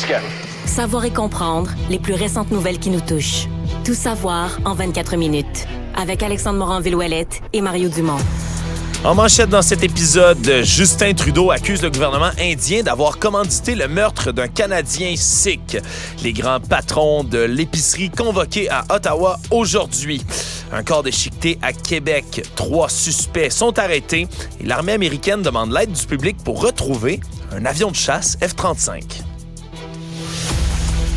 Mexicaine. Savoir et comprendre les plus récentes nouvelles qui nous touchent. Tout savoir en 24 minutes. Avec Alexandre Morin-Villouellette et Mario Dumont. En manchette dans cet épisode, Justin Trudeau accuse le gouvernement indien d'avoir commandité le meurtre d'un Canadien sikh. Les grands patrons de l'épicerie convoqués à Ottawa aujourd'hui. Un corps déchiqueté à Québec. 3 suspects sont arrêtés et l'armée américaine demande l'aide du public pour retrouver un avion de chasse F-35.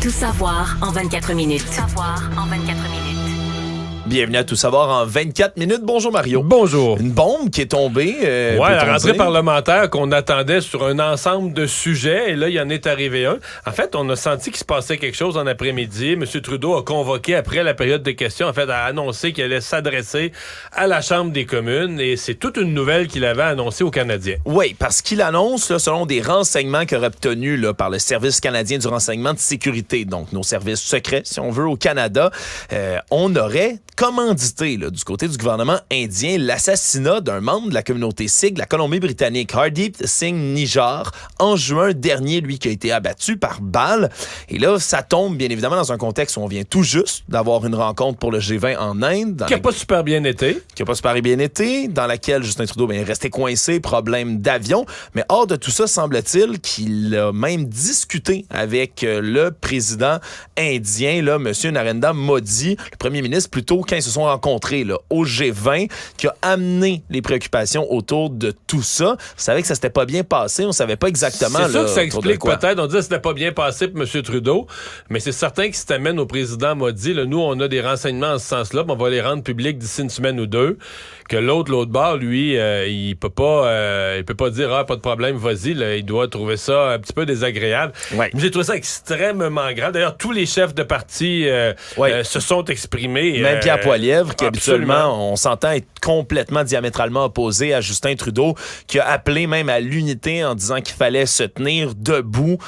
Tout savoir en 24 minutes. Tout savoir en 24 minutes. Bienvenue à Tout savoir en 24 minutes. Bonjour Mario. Bonjour. Une bombe qui est tombée. La rentrée parlementaire qu'on attendait sur un ensemble de sujets, et là, il y en est arrivé un. En fait, on a senti qu'il se passait quelque chose en après-midi. M. Trudeau a convoqué, après la période de questions, en fait, a annoncé qu'il allait s'adresser à la Chambre des communes, et c'est toute une nouvelle qu'il avait annoncée aux Canadiens. Oui, parce qu'il annonce, là, selon des renseignements qu'il aurait obtenus là, par le Service canadien du renseignement de sécurité, donc nos services secrets, si on veut, au Canada, on aurait commandité là, du côté du gouvernement indien l'assassinat d'un membre de la communauté sikh de la Colombie-Britannique, Hardeep Singh Nijjar, en juin dernier, lui qui a été abattu par balle. Et là, ça tombe bien évidemment dans un contexte où on vient tout juste d'avoir une rencontre pour le G20 en Inde. Qui n'a pas super bien été. Qui n'a pas super bien été, dans laquelle Justin Trudeau est resté coincé, problème d'avion. Mais hors de tout ça, semble-t-il qu'il a même discuté avec le président indien, là, M. Narendra Modi, le premier ministre, plutôt quand ils se sont rencontrés là, au G20, qui a amené les préoccupations autour de tout ça. Vous savez que ça s'était pas bien passé, on savait pas exactement. C'est sûr que ça explique peut-être, on dit que c'était pas bien passé pour M. Trudeau, mais c'est certain que si t'amènes au président Modi, là, nous, on a des renseignements en ce sens-là, on va les rendre publics d'ici une semaine ou deux, que l'autre bord, lui, il peut pas dire « Ah, pas de problème, vas-y », là, il doit trouver ça un petit peu désagréable. Ouais. J'ai trouvé ça extrêmement grave. D'ailleurs, tous les chefs de parti se sont exprimés. Même Pierre Poilievre, qui habituellement, on s'entend être complètement diamétralement opposé à Justin Trudeau, qui a appelé même à l'unité en disant qu'il fallait se tenir debout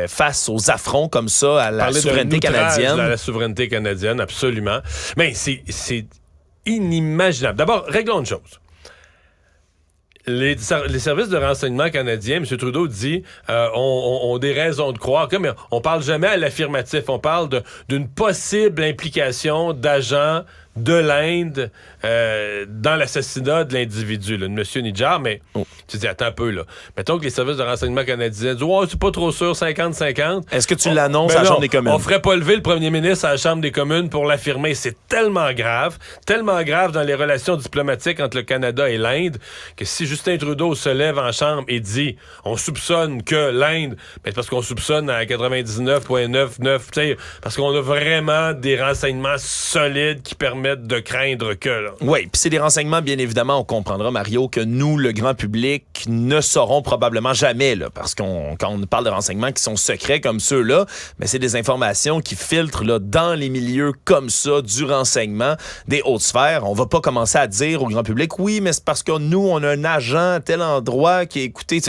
face aux affronts comme ça à la souveraineté canadienne. À la souveraineté canadienne, absolument. Mais c'est inimaginable. D'abord, réglons une chose. Les services de renseignement canadiens, M. Trudeau dit, ont des raisons de croire, mais on parle jamais à l'affirmatif. On parle d'une possible implication d'agents de l'Inde dans l'assassinat de l'individu, là, de M. Nijjar, mais tu dis, attends un peu, là. Mettons que les services de renseignement canadiens disent, c'est pas trop sûr, 50-50. Est-ce que tu l'annonces à la Chambre des communes? On ferait pas lever le premier ministre à la Chambre des communes pour l'affirmer. C'est tellement grave dans les relations diplomatiques entre le Canada et l'Inde, que si Justin Trudeau se lève en Chambre et dit, on soupçonne que l'Inde, c'est parce qu'on soupçonne à 99,99, parce qu'on a vraiment des renseignements solides qui permettent de craindre que... Oui, puis c'est des renseignements, bien évidemment, on comprendra, Mario, que nous, le grand public, ne saurons probablement jamais, là, parce quand on parle de renseignements qui sont secrets comme ceux-là, mais c'est des informations qui filtrent là, dans les milieux comme ça, du renseignement, des hautes sphères. On va pas commencer à dire au grand public, oui, mais c'est parce que nous, on a un agent à tel endroit qui est écouté.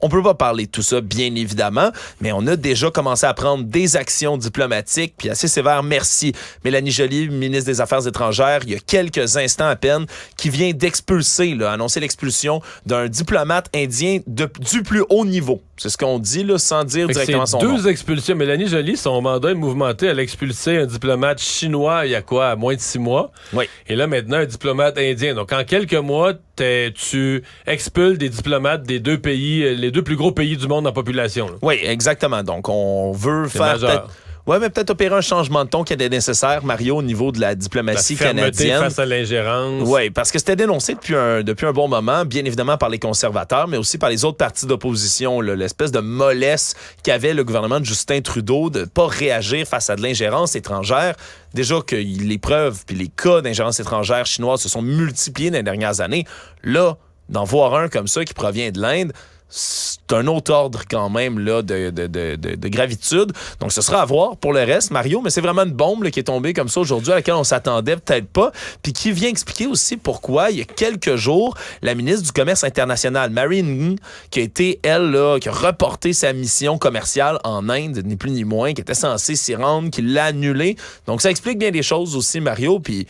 On peut pas parler de tout ça, bien évidemment, mais on a déjà commencé à prendre des actions diplomatiques, puis assez sévères, merci. Mélanie Joly, ministre des Affaires étrangères, il y a quelques instants à peine, qui vient d'expulser, là, annoncer l'expulsion d'un diplomate indien du plus haut niveau. C'est ce qu'on dit, là, sans dire directement son nom. 2 expulsions. Mélanie Joly, son mandat est mouvementé. Elle a expulsé un diplomate chinois il y a quoi, à moins de 6 mois. Oui. Et là, maintenant, un diplomate indien. Donc, en quelques mois, tu expulses des diplomates des 2 pays, les 2 plus gros pays du monde en population. Là. Oui, exactement. Donc, on veut faire... Oui, mais peut-être opérer un changement de ton qui était nécessaire, Mario, au niveau de la diplomatie canadienne. Face à l'ingérence. Oui, parce que c'était dénoncé depuis un bon moment, bien évidemment par les conservateurs, mais aussi par les autres partis d'opposition, là, l'espèce de mollesse qu'avait le gouvernement de Justin Trudeau de ne pas réagir face à de l'ingérence étrangère. Déjà que les preuves puis les cas d'ingérence étrangère chinoise se sont multipliés dans les dernières années. Là, d'en voir un comme ça qui provient de l'Inde, c'est un autre ordre quand même là, de gravitude. Donc, ce sera à voir pour le reste, Mario, mais c'est vraiment une bombe là, qui est tombée comme ça aujourd'hui à laquelle on s'attendait peut-être pas, puis qui vient expliquer aussi pourquoi, il y a quelques jours, la ministre du Commerce international, Mary Ng, qui a été, elle, là, qui a reporté sa mission commerciale en Inde, ni plus ni moins, qui était censée s'y rendre, qui l'a annulée. Donc, ça explique bien des choses aussi, Mario, puis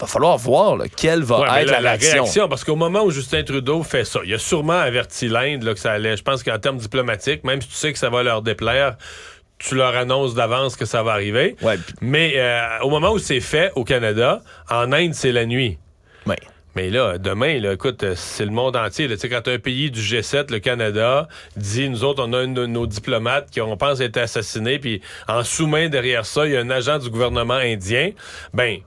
va falloir voir là, quelle va être la réaction. Parce qu'au moment où Justin Trudeau fait ça, il a sûrement averti l'Inde là, que ça allait. Je pense qu'en termes diplomatiques, même si tu sais que ça va leur déplaire, tu leur annonces d'avance que ça va arriver. Ouais. Mais au moment où c'est fait au Canada, en Inde, c'est la nuit. Ouais. Mais là, demain, là, écoute, c'est le monde entier. Là. Quand un pays du G7, le Canada, dit, nous autres, on a un de nos diplomates qui, on pense, a été assassiné, puis en sous-main derrière ça, il y a un agent du gouvernement indien, ben...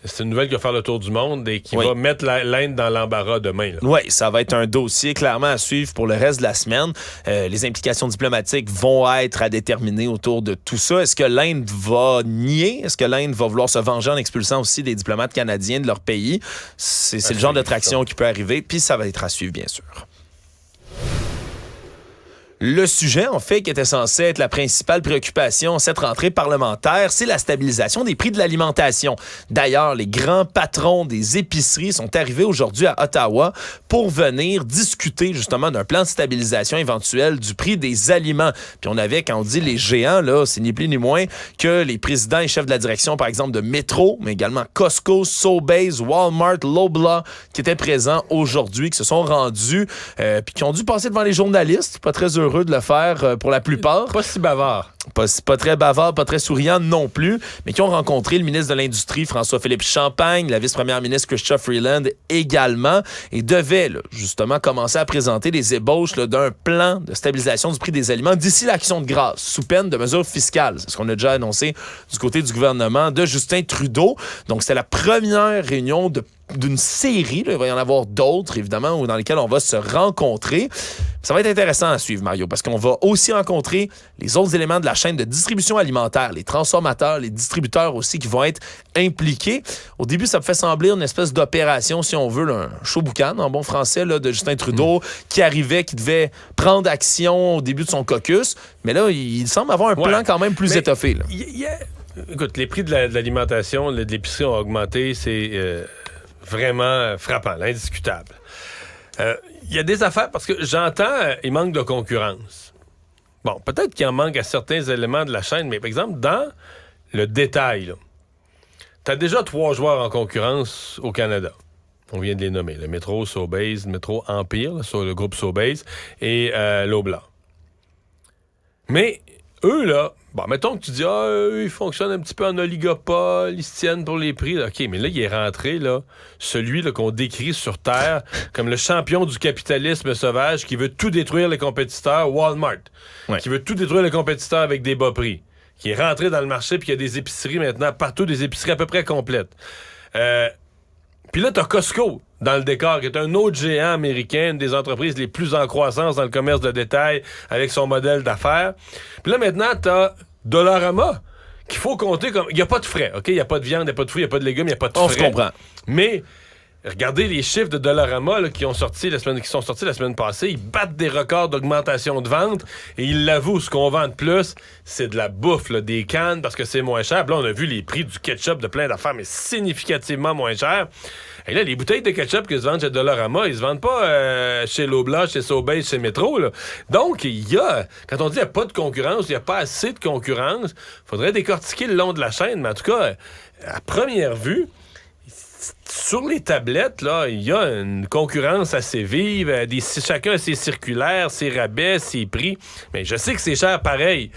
C'est une nouvelle qui va faire le tour du monde et qui va mettre l'Inde dans l'embarras demain. Oui, ça va être un dossier clairement à suivre pour le reste de la semaine. Les implications diplomatiques vont être à déterminer autour de tout ça. Est-ce que l'Inde va nier? Est-ce que l'Inde va vouloir se venger en expulsant aussi des diplomates canadiens de leur pays? C'est le genre de traction qui peut arriver, puis ça va être à suivre, bien sûr. Le sujet, en fait, qui était censé être la principale préoccupation cette rentrée parlementaire, c'est la stabilisation des prix de l'alimentation. D'ailleurs, les grands patrons des épiceries sont arrivés aujourd'hui à Ottawa pour venir discuter justement d'un plan de stabilisation éventuel du prix des aliments. Puis on avait, quand on dit les géants, là, c'est ni plus ni moins que les présidents et chefs de la direction, par exemple, de Metro, mais également Costco, Sobeys, Walmart, Loblaw, qui étaient présents aujourd'hui, qui se sont rendus, puis qui ont dû passer devant les journalistes, pas très heureux de le faire pour la plupart. Pas si bavard. Pas très bavard, pas très souriant non plus, mais qui ont rencontré le ministre de l'Industrie, François-Philippe Champagne, la vice-première ministre Chrystia Freeland également, et devaient justement commencer à présenter des ébauches d'un plan de stabilisation du prix des aliments d'ici l'Action de grâce, sous peine de mesures fiscales. C'est ce qu'on a déjà annoncé du côté du gouvernement de Justin Trudeau. Donc, c'était la première réunion d'une série, là, il va y en avoir d'autres, évidemment, dans lesquelles on va se rencontrer. Ça va être intéressant à suivre, Mario, parce qu'on va aussi rencontrer les autres éléments de la chaîne de distribution alimentaire, les transformateurs, les distributeurs aussi qui vont être impliqués. Au début, ça me fait sembler une espèce d'opération, si on veut, là, un show boucan, en bon français, là, de Justin Trudeau, qui arrivait, qui devait prendre action au début de son caucus. Mais là, il semble avoir un plan quand même plus étoffé. Là. Écoute, les prix de l'alimentation, de l'épicerie ont augmenté, c'est... vraiment frappant, indiscutable. Il y a des affaires, parce que j'entends, il manque de concurrence. Bon, peut-être qu'il en manque à certains éléments de la chaîne, mais par exemple, dans le détail, tu as déjà 3 joueurs en concurrence au Canada. On vient de les nommer. Le Metro, Sobeys, le Metro Empire, le groupe Sobeys, et Loblaw. Mais eux, là, bon, mettons que tu dis, eux, ils fonctionnent un petit peu en oligopole, ils se tiennent pour les prix. Là. OK, mais là, il est rentré, là, celui là, qu'on décrit sur Terre comme le champion du capitalisme sauvage qui veut tout détruire les compétiteurs, Walmart, qui veut tout détruire les compétiteurs avec des bas prix, qui est rentré dans le marché puis il y a des épiceries maintenant, partout, des épiceries à peu près complètes. Puis là, t'as Costco dans le décor, qui est un autre géant américain, une des entreprises les plus en croissance dans le commerce de détail avec son modèle d'affaires. Puis là, maintenant, t'as Dollarama, qu'il faut compter comme... Il n'y a pas de frais, OK? Il n'y a pas de viande, il n'y a pas de fruits, il n'y a pas de légumes, il n'y a pas de frais. On se comprend. Mais... regardez les chiffres de Dollarama là, qui sont sortis la semaine passée. Ils battent des records d'augmentation de vente et ils l'avouent, ce qu'on vend de plus, c'est de la bouffe, là, des cannes, parce que c'est moins cher. Puis là, on a vu les prix du ketchup de plein d'affaires, mais significativement moins cher. Et là, les bouteilles de ketchup qui se vendent chez Dollarama, ils se vendent pas chez Loblaw, chez Sobeys, chez Metro. Là. Donc, il y a, quand on dit qu'il n'y a pas de concurrence, il n'y a pas assez de concurrence, il faudrait décortiquer le long de la chaîne. Mais en tout cas, à première vue, sur les tablettes, là, il y a une concurrence assez vive. Chacun a ses circulaires, ses rabais, ses prix. Mais je sais que c'est cher pareil.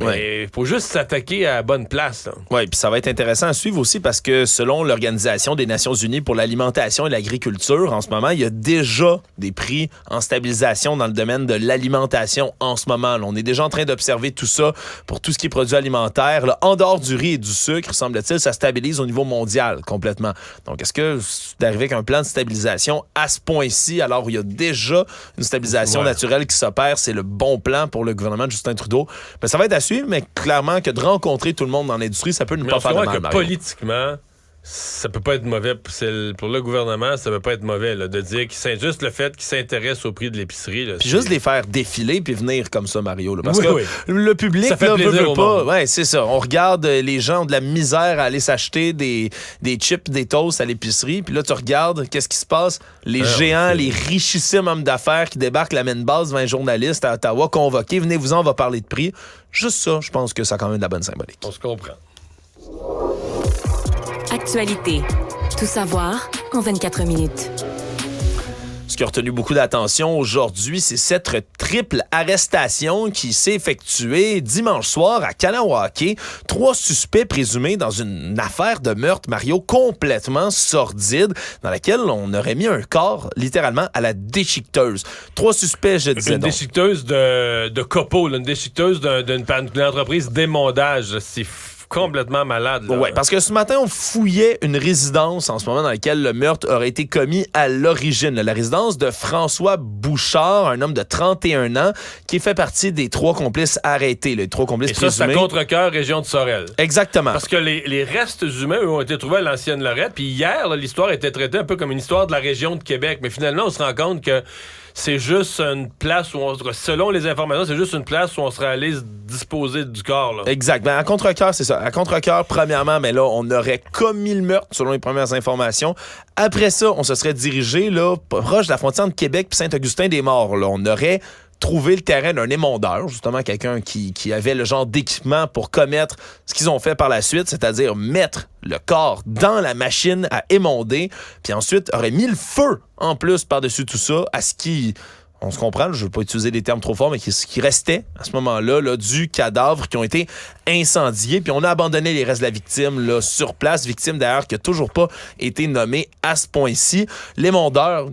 Mais il faut juste s'attaquer à la bonne place. Oui, puis ça va être intéressant à suivre aussi parce que selon l'Organisation des Nations Unies pour l'alimentation et l'agriculture, en ce moment, il y a déjà des prix en stabilisation dans le domaine de l'alimentation en ce moment. Là, on est déjà en train d'observer tout ça pour tout ce qui est produit alimentaire. Là, en dehors du riz et du sucre, semble-t-il, ça stabilise au niveau mondial complètement. Donc, est-ce que d'arriver avec un plan de stabilisation à ce point-ci, alors où il y a déjà une stabilisation naturelle qui s'opère, c'est le bon plan pour le gouvernement de Justin Trudeau? Ben, ça va être à suivre, mais clairement que de rencontrer tout le monde dans l'industrie, ça peut ne pas faire de mal. Politiquement, ça peut pas être mauvais. Pour le gouvernement, ça peut pas être mauvais là, de dire que juste le fait qu'ils s'intéressent au prix de l'épicerie. Là, puis juste les faire défiler puis venir comme ça, Mario. Là, parce que le public ça fait là, veut pas. Ouais, c'est ça. On regarde les gens ont de la misère à aller s'acheter des chips, des toasts à l'épicerie. Puis là, tu regardes qu'est-ce qui se passe. Les géants, les richissimes hommes d'affaires qui débarquent la main basse devant les journalistes à Ottawa, convoqués. Venez-vous-en, on va parler de prix. Juste ça, je pense que ça a quand même de la bonne symbolique. On se comprend. Actualité. Tout savoir en 24 minutes. Ce qui a retenu beaucoup d'attention aujourd'hui, c'est cette triple arrestation qui s'est effectuée dimanche soir à Kanawake. 3 suspects présumés dans une affaire de meurtre, Mario, complètement sordide, dans laquelle on aurait mis un corps littéralement à la déchiqueteuse. 3 suspects, je disais. Une déchiqueteuse de copeaux, une déchiqueteuse d'une entreprise d'émondage. C'est complètement malade. Oui, parce que ce matin, on fouillait une résidence en ce moment dans laquelle le meurtre aurait été commis à l'origine. La résidence de François Bouchard, un homme de 31 ans, qui fait partie des 3 complices arrêtés, les 3 complices présumés. Et ça, c'est à Contrecœur, région de Sorel. Exactement. Parce que les restes humains, eux, ont été trouvés à l'ancienne Lorette. Puis hier, là, l'histoire était traitée un peu comme une histoire de la région de Québec. Mais finalement, on se rend compte que c'est juste une place où selon les informations, c'est juste une place où on serait allé se disposer du corps. Là. Exact. Ben, à Contrecœur, c'est ça. À Contrecœur, premièrement, mais là, on aurait commis le meurtre, selon les premières informations. Après ça, on se serait dirigé là, proche de la frontière de Québec puis Saint-Augustin-des-Morts. Là. On aurait trouvé le terrain d'un émondeur, justement quelqu'un qui avait le genre d'équipement pour commettre ce qu'ils ont fait par la suite, c'est-à-dire mettre le corps dans la machine à émonder, puis ensuite aurait mis le feu en plus par-dessus tout ça à ce qui... On se comprend, je ne veux pas utiliser des termes trop forts, mais ce qui restait à ce moment-là là, du cadavre qui ont été incendiés. Puis on a abandonné les restes de la victime là, sur place. Victime d'ailleurs qui n'a toujours pas été nommée à ce point-ci. L'émondeur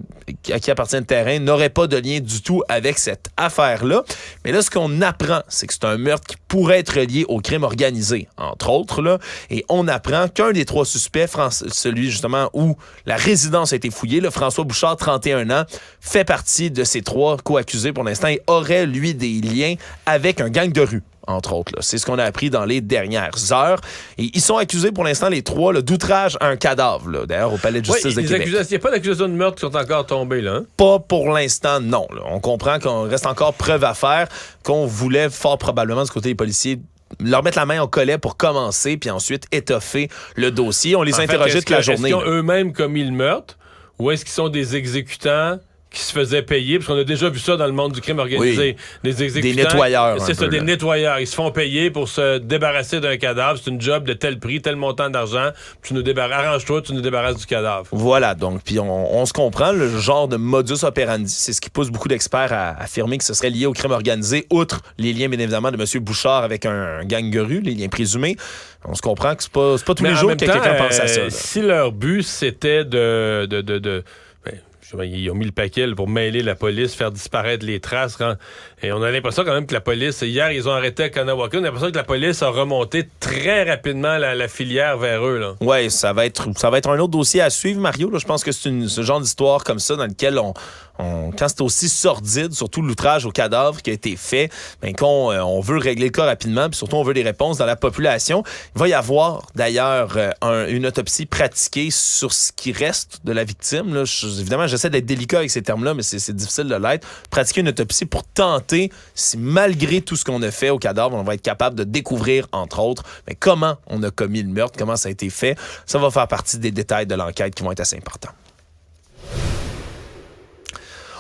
à qui appartient le terrain n'aurait pas de lien du tout avec cette affaire-là. Mais là, ce qu'on apprend, c'est que c'est un meurtre qui pourrait être lié au crime organisé, entre autres. Là, et on apprend qu'un des 3 suspects, celui justement où la résidence a été fouillée, là, François Bouchard, 31 ans, fait partie de ces 3 co-accusés pour l'instant et aurait, lui, des liens avec un gang de rue, entre autres. Là. C'est ce qu'on a appris dans les dernières heures. Et ils sont accusés pour l'instant, les 3, là, d'outrage à un cadavre, là, d'ailleurs, au Palais de justice de Québec. Il n'y a pas d'accusations de meurtre qui sont encore tombées, là? Hein? Pas pour l'instant, non. Là. On comprend qu'on reste encore preuve à faire, qu'on voulait fort probablement, du côté des policiers, leur mettre la main au collet pour commencer, puis ensuite étoffer le dossier. On les a interrogés toute la journée. Est-ce qu'ils ont eux-mêmes commis le meurtre ou est-ce qu'ils sont des exécutants qui se faisaient payer, parce qu'on a déjà vu ça dans le monde du crime organisé. Oui. Des exécutants. Des nettoyeurs. C'est ça, des nettoyeurs. Ils se font payer pour se débarrasser d'un cadavre. C'est une job de tel prix, tel montant d'argent. Tu nous arrange-toi, tu nous débarrasses du cadavre. Voilà, donc, puis on se comprend, le genre de modus operandi, c'est ce qui pousse beaucoup d'experts à affirmer que ce serait lié au crime organisé, outre les liens, bien évidemment, de M. Bouchard avec un gang de rue, les liens présumés. On se comprend que c'est pas tous les jours que quelqu'un pense à ça. Là. Si leur but, c'était ils ont mis le paquet pour mêler la police, faire disparaître les traces. Et on a l'impression quand même que la police... Hier, ils ont arrêté à Kanawake. On a l'impression que la police a remonté très rapidement la filière vers eux. Oui, ça va être un autre dossier à suivre, Mario. Là, je pense que c'est ce genre d'histoire comme ça dans lequel quand c'est aussi sordide, surtout l'outrage au cadavre qui a été fait, on veut régler le cas rapidement, puis surtout on veut des réponses dans la population. Il va y avoir d'ailleurs une autopsie pratiquée sur ce qui reste de la victime. Là. Évidemment, j'essaie d'être délicat avec ces termes-là, mais c'est difficile de l'être. Pratiquer une autopsie pour tenter, si malgré tout ce qu'on a fait au cadavre, on va être capable de découvrir, entre autres, mais comment on a commis le meurtre, comment ça a été fait. Ça va faire partie des détails de l'enquête qui vont être assez importants.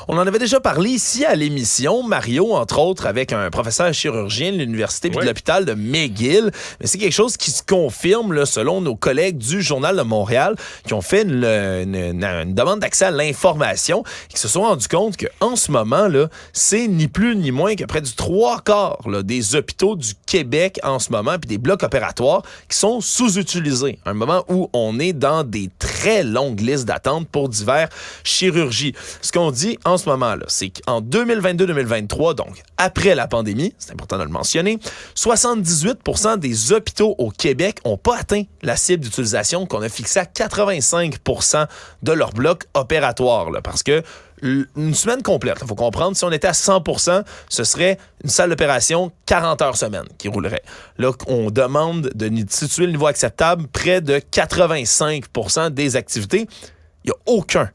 On en avait déjà parlé ici à l'émission, Mario, entre autres, avec un professeur chirurgien de l'université puis de l'hôpital de McGill. Mais c'est quelque chose qui se confirme, là, selon nos collègues du Journal de Montréal, qui ont fait une demande d'accès à l'information et qui se sont rendus compte qu'en ce moment, là, c'est ni plus ni moins que près du 3/4 là, des hôpitaux du Québec en ce moment, puis des blocs opératoires qui sont sous-utilisés. Un moment où on est dans des très longues listes d'attente pour divers chirurgies. Ce qu'on dit en ce moment-là, c'est qu'en 2022-2023, donc après la pandémie, c'est important de le mentionner, 78% des hôpitaux au Québec n'ont pas atteint la cible d'utilisation qu'on a fixée à 85% de leur bloc opératoire. Là, parce que une semaine complète, il faut comprendre, si on était à 100%, ce serait une salle d'opération 40 heures semaine qui roulerait. Là, on demande de situer le niveau acceptable près de 85% des activités. Il n'y a aucun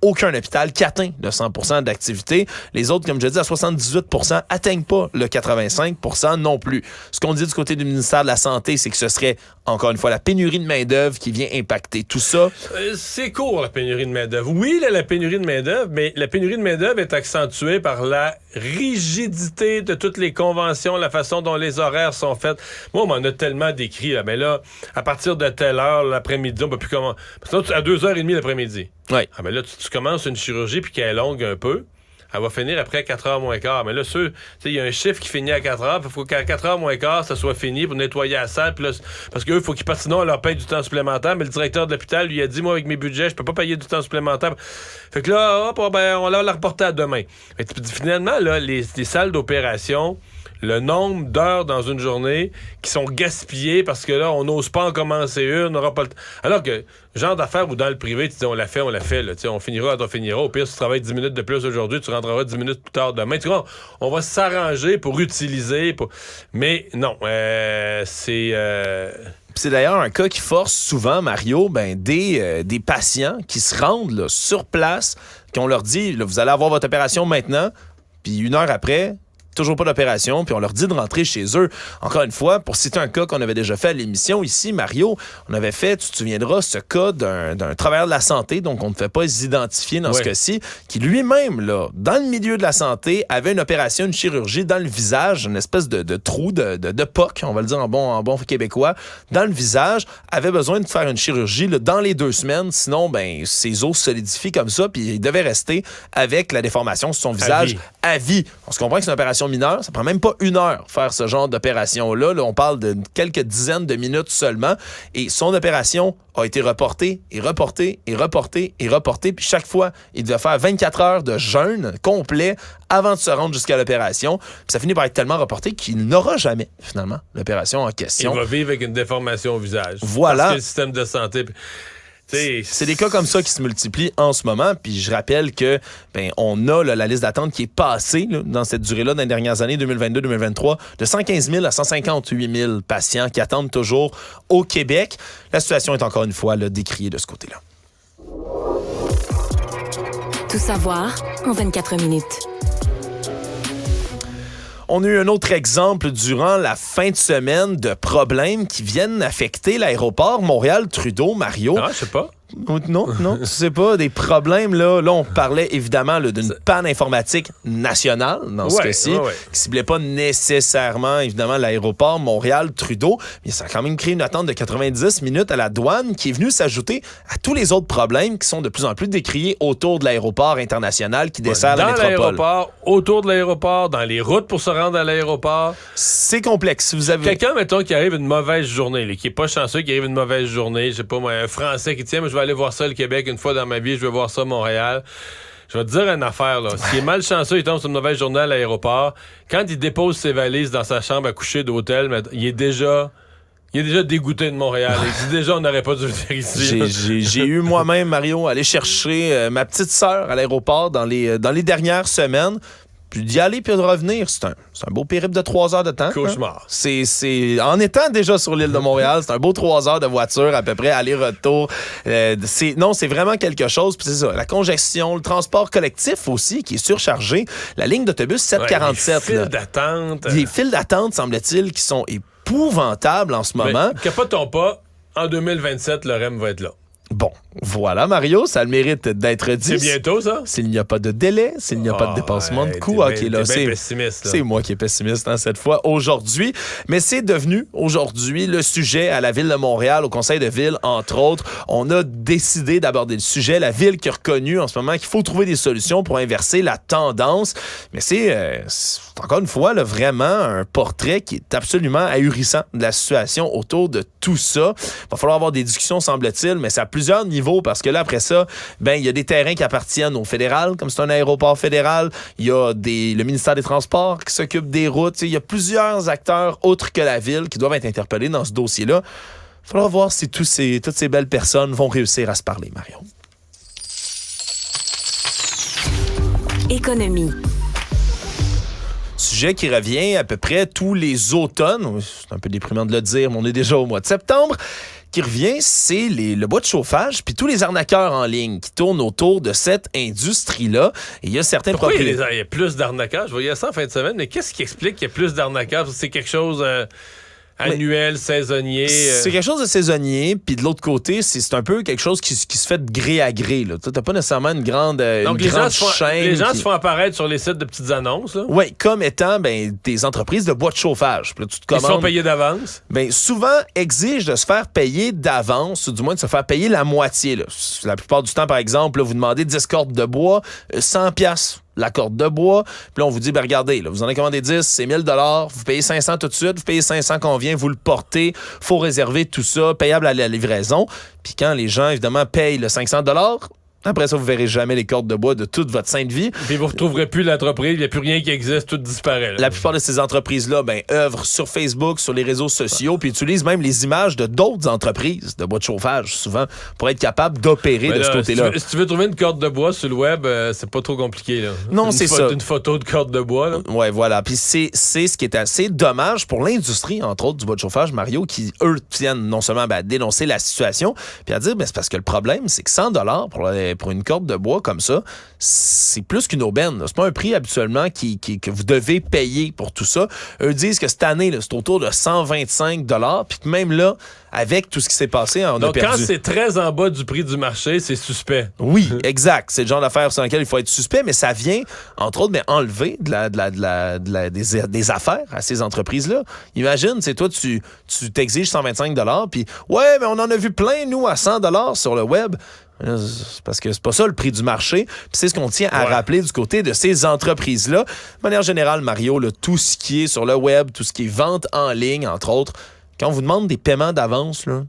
hôpital qui atteint le 100% d'activité. Les autres, comme je dis, à 78% atteignent pas le 85% non plus. Ce qu'on dit du côté du ministère de la Santé, c'est que ce serait, encore une fois, la pénurie de main-d'œuvre qui vient impacter tout ça. C'est court, la pénurie de main-d'œuvre. Oui, la pénurie de main-d'œuvre, mais la pénurie de main-d'œuvre est accentuée par la rigidité de toutes les conventions, la façon dont les horaires sont faits. Moi, on m'en a tellement décrit, là. Mais là, à partir de telle heure, l'après-midi, on peut plus comment. Parce que à 2h30 l'après-midi. Oui. Ah, mais là, tu commences une chirurgie puis qu'elle est longue un peu. Elle va finir après 4h moins quart. Mais là, il y a un chiffre qui finit à 4h. Il faut qu'à 4h moins quart, ça soit fini pour nettoyer la salle. Puis là, parce qu'eux, il faut qu'ils partent, sinon, on leur paye du temps supplémentaire. Mais le directeur de l'hôpital lui a dit, moi, avec mes budgets, je peux pas payer du temps supplémentaire. Fait que là, hop, on va la reporter à demain. Mais finalement, là, les salles d'opération, le nombre d'heures dans une journée qui sont gaspillées parce que là, on n'ose pas en commencer une, on n'aura pas le temps. Alors que, genre d'affaires où dans le privé, tu dis, on l'a fait, là, on finira quand on finira. Au pire, si tu travailles 10 minutes de plus aujourd'hui, tu rentreras 10 minutes plus tard demain. Tu vois, on va s'arranger pour utiliser. Mais non, c'est d'ailleurs un cas qui force souvent, Mario, des patients qui se rendent là, sur place, qu'on leur dit, là, vous allez avoir votre opération maintenant, puis 1 heure après, toujours pas d'opération, puis on leur dit de rentrer chez eux. Encore une fois, pour citer un cas qu'on avait déjà fait à l'émission ici, Mario, on avait fait, tu te souviendras, ce cas d'un travailleur de la santé, donc on ne fait pas identifier dans ce cas-ci, qui lui-même, là, dans le milieu de la santé, avait une opération, une chirurgie dans le visage, une espèce de trou, de poc, on va le dire en bon québécois, dans le visage, avait besoin de faire une chirurgie là, dans les 2 semaines, sinon, ses os se solidifient comme ça, puis il devait rester avec la déformation sur son visage à vie. On se comprend que c'est une opération mineure, ça prend même pas 1 heure faire ce genre d'opération-là. Là, on parle de quelques dizaines de minutes seulement. Et son opération a été reportée, et reportée, et reportée, et reportée. Puis chaque fois, il devait faire 24 heures de jeûne complet avant de se rendre jusqu'à l'opération. Puis ça finit par être tellement reporté qu'il n'aura jamais, finalement, l'opération en question. Il va vivre avec une déformation au visage. Voilà. Parce que le système de santé... C'est des cas comme ça qui se multiplient en ce moment. Puis je rappelle que on a là, la liste d'attente qui est passée là, dans cette durée-là dans les dernières années, 2022-2023, de 115 000 à 158 000 patients qui attendent toujours au Québec. La situation est encore une fois là, décriée de ce côté-là. Tout savoir en 24 minutes. On a eu un autre exemple durant la fin de semaine de problèmes qui viennent affecter l'aéroport Montréal-Trudeau, Mario. Ah, je sais pas. Non, tu sais pas, des problèmes, là. Là, on parlait évidemment là, d'une panne informatique nationale, dans ce cas-ci, qui ciblait pas nécessairement, évidemment, l'aéroport Montréal-Trudeau, mais ça a quand même créé une attente de 90 minutes à la douane qui est venue s'ajouter à tous les autres problèmes qui sont de plus en plus décriés autour de l'aéroport international qui dessert la métropole. Dans l'aéroport, autour de l'aéroport, dans les routes pour se rendre à l'aéroport. C'est complexe. Si vous avez... Quelqu'un, mettons, qui arrive une mauvaise journée, là, qui est pas chanceux, qui arrive une mauvaise journée, je sais pas moi, un Français qui tient, moi, je vais aller voir ça le Québec une fois dans ma vie, je vais voir ça Montréal. Je vais te dire une affaire, là. S'il est malchanceux, il tombe sur une mauvaise journée à l'aéroport. Quand il dépose ses valises dans sa chambre à coucher d'hôtel, il est déjà dégoûté de Montréal. Il dit déjà, on n'aurait pas dû venir ici. J'ai eu moi-même, Mario, aller chercher ma petite sœur à l'aéroport dans les dernières semaines. Puis d'y aller puis de revenir, c'est un beau périple de 3 heures de temps. Cauchemar. C'est en étant déjà sur l'île de Montréal, c'est un beau 3 heures de voiture à peu près, aller-retour. C'est vraiment quelque chose. Puis c'est ça, la congestion, le transport collectif aussi qui est surchargé. La ligne d'autobus 747. Les files d'attente. Les files d'attente, semble-t-il, qui sont épouvantables en ce moment. Capotons pas, en 2027, le REM va être là. Bon, voilà, Mario, ça a le mérite d'être dit. C'est bientôt, ça? S'il n'y a pas de délai, s'il n'y a pas de dépassement de coût. T'es bien pessimiste, là. C'est moi qui est pessimiste cette fois, aujourd'hui. Mais c'est devenu, aujourd'hui, le sujet à la Ville de Montréal, au Conseil de Ville, entre autres. On a décidé d'aborder le sujet. La Ville qui a reconnu en ce moment qu'il faut trouver des solutions pour inverser la tendance. Mais c'est encore une fois, là, vraiment un portrait qui est absolument ahurissant de la situation autour de tout ça. Il va falloir avoir des discussions, semble-t-il, mais c'est à plusieurs niveaux, parce que là, après ça, il y a des terrains qui appartiennent au fédéral, comme c'est un aéroport fédéral. Il y a le ministère des Transports qui s'occupe des routes. Il y a plusieurs acteurs autres que la Ville qui doivent être interpellés dans ce dossier-là. Il va falloir voir si toutes ces belles personnes vont réussir à se parler, Marion. Économie. Sujet qui revient à peu près tous les automnes. C'est un peu déprimant de le dire, mais on est déjà au mois de septembre. Qui revient, c'est le bois de chauffage, puis tous les arnaqueurs en ligne qui tournent autour de cette industrie-là. Et il y a certains propriétaires. Il y a plus d'arnaqueurs? Je voyais ça en fin de semaine, mais qu'est-ce qui explique qu'il y a plus d'arnaqueurs? C'est quelque chose... annuel, saisonnier. C'est quelque chose de saisonnier, puis de l'autre côté, c'est un peu quelque chose qui se fait de gré à gré. Tu n'as pas nécessairement une grande Donc, chaîne. Les gens se font apparaître sur les sites de petites annonces. Oui, comme étant des entreprises de bois de chauffage. Puis là, tu te commandes, ils se font payer d'avance. Souvent, exigent de se faire payer d'avance, ou du moins de se faire payer la moitié. Là. La plupart du temps, par exemple, là, vous demandez 10 cordes de bois, 100$ la corde de bois. Puis là, on vous dit, regardez, là, vous en avez commandé 10, c'est 1000$, vous payez 500 tout de suite, vous payez 500 qu'on vient, vous le portez, faut réserver tout ça, payable à la livraison. Puis quand les gens, évidemment, payent le 500$, après ça, vous verrez jamais les cordes de bois de toute votre sainte vie. Puis vous retrouverez plus l'entreprise, il n'y a plus rien qui existe, tout disparaît. Là. La plupart de ces entreprises-là œuvrent sur Facebook, sur les réseaux sociaux, puis utilisent même les images de d'autres entreprises de bois de chauffage, souvent, pour être capable d'opérer de ce côté-là. Si tu veux trouver une corde de bois sur le web, c'est pas trop compliqué. Là. Non, c'est ça. Une photo de corde de bois. Ouais, voilà. Puis c'est ce qui est assez dommage pour l'industrie, entre autres, du bois de chauffage, Mario, qui, eux, tiennent non seulement à dénoncer la situation, puis à dire, c'est parce que le problème, c'est que 100$ pour une corde de bois comme ça, c'est plus qu'une aubaine. C'est pas un prix habituellement que vous devez payer pour tout ça. Eux disent que cette année, là, c'est autour de 125$, puis que même là, avec tout ce qui s'est passé, on a perdu. Donc, quand c'est très en bas du prix du marché, c'est suspect. Oui, exact. C'est le genre d'affaires sur lequel il faut être suspect, mais ça vient, entre autres, enlever des affaires à ces entreprises-là. Imagine, c'est toi, tu t'exiges 125$, puis ouais, mais on en a vu plein, nous, à 100$ sur le web. Parce que c'est pas ça le prix du marché. Puis c'est ce qu'on tient à rappeler du côté de ces entreprises-là. De manière générale, Mario, là, tout ce qui est sur le web, tout ce qui est vente en ligne, entre autres, quand on vous demande des paiements d'avance, là,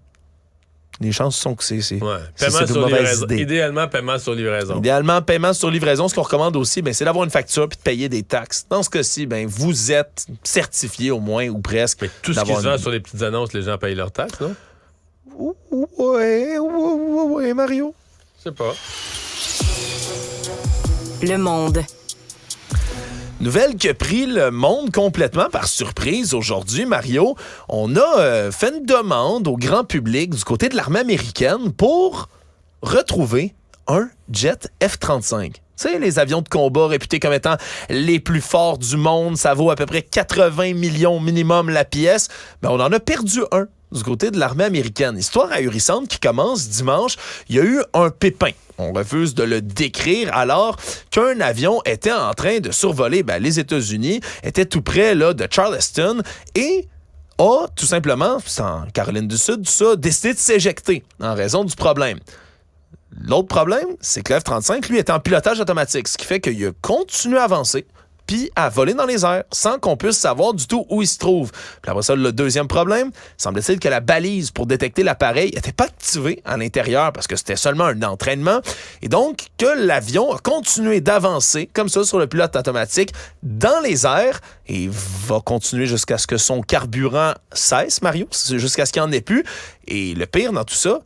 les chances sont que c'est paiement sur livraison. Idéalement, paiement sur livraison. Idéalement, paiement sur livraison. Ce qu'on recommande aussi, c'est d'avoir une facture puis de payer des taxes. Dans ce cas-ci, vous êtes certifié au moins ou presque. Mais tout ce qui se vend sur les petites annonces, les gens payent leurs taxes, non? Ouais, Mario. Je sais pas. Le Monde. Nouvelle qui a pris le monde complètement par surprise aujourd'hui, Mario. On a fait une demande au grand public du côté de l'armée américaine pour retrouver un jet F-35. Tu sais, les avions de combat réputés comme étant les plus forts du monde, ça vaut à peu près 80 millions minimum la pièce. On en a perdu un du côté de l'armée américaine. Histoire ahurissante qui commence dimanche. Il y a eu un pépin. On refuse de le décrire alors qu'un avion était en train de survoler les États-Unis, était tout près là, de Charleston et a tout simplement, c'est en Caroline du Sud, décidé de s'éjecter en raison du problème. L'autre problème, c'est que le F-35, lui, est en pilotage automatique, ce qui fait qu'il a continué à avancer puis à voler dans les airs, sans qu'on puisse savoir du tout où il se trouve. Puis après ça, le deuxième problème, semble-t-il que la balise pour détecter l'appareil n'était pas activée à l'intérieur parce que c'était seulement un entraînement, et donc que l'avion a continué d'avancer comme ça sur le pilote automatique dans les airs et va continuer jusqu'à ce que son carburant cesse, Mario, jusqu'à ce qu'il n'y en ait plus. Et le pire dans tout ça,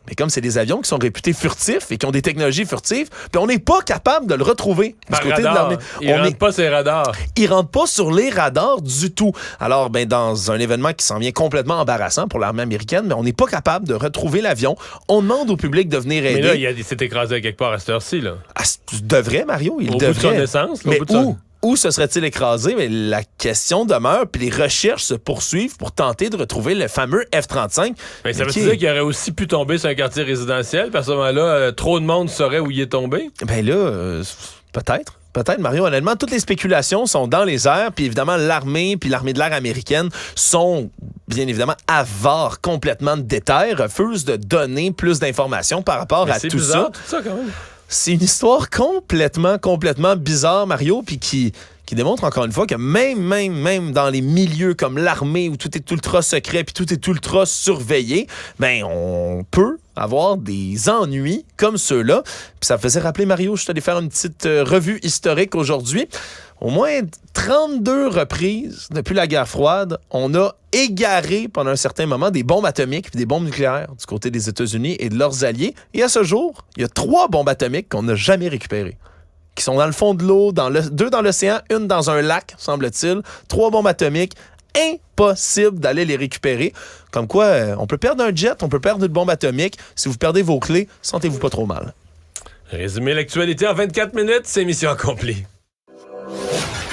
mais comme c'est des avions qui sont réputés furtifs et qui ont des technologies furtives, puis on n'est pas capable de le retrouver du côté de l'armée. Il ne rentre pas sur les radars. Il rentre pas sur les radars du tout. Alors, dans un événement qui s'en vient complètement embarrassant pour l'armée américaine, mais on n'est pas capable de retrouver l'avion. On demande au public de venir aider. Mais là, il s'est écrasé quelque part à cette heure-ci, là. Devrait, Mario, il devrait. Au bout de son essence. Mais où se serait-il écrasé? Mais la question demeure, puis les recherches se poursuivent pour tenter de retrouver le fameux F-35. Mais ça veut dire qu'il aurait aussi pu tomber sur un quartier résidentiel, puis à ce moment-là, trop de monde saurait où il est tombé? Peut-être. Peut-être, Mario, honnêtement, toutes les spéculations sont dans les airs, puis évidemment, l'armée puis l'armée de l'air américaine sont, bien évidemment, avares complètement de détails, refusent de donner plus d'informations par rapport à tout ça. Tout ça, quand même. C'est une histoire complètement bizarre, Mario, puis qui démontre encore une fois que même dans les milieux comme l'armée où tout est ultra secret puis tout est ultra surveillé, on peut avoir des ennuis comme ceux-là. Puis ça me faisait rappeler, Mario, je suis allé faire une petite revue historique aujourd'hui. Au moins 32 reprises depuis la guerre froide, on a égaré pendant un certain moment des bombes atomiques et des bombes nucléaires du côté des États-Unis et de leurs alliés. Et à ce jour, il y a 3 bombes atomiques qu'on n'a jamais récupérées, qui sont dans le fond de l'eau, 2 dans l'océan, 1 dans un lac, semble-t-il. 3 bombes atomiques. Impossible d'aller les récupérer. Comme quoi, on peut perdre un jet, on peut perdre une bombe atomique. Si vous perdez vos clés, sentez-vous pas trop mal. Résumer l'actualité en 24 minutes, c'est mission accomplie.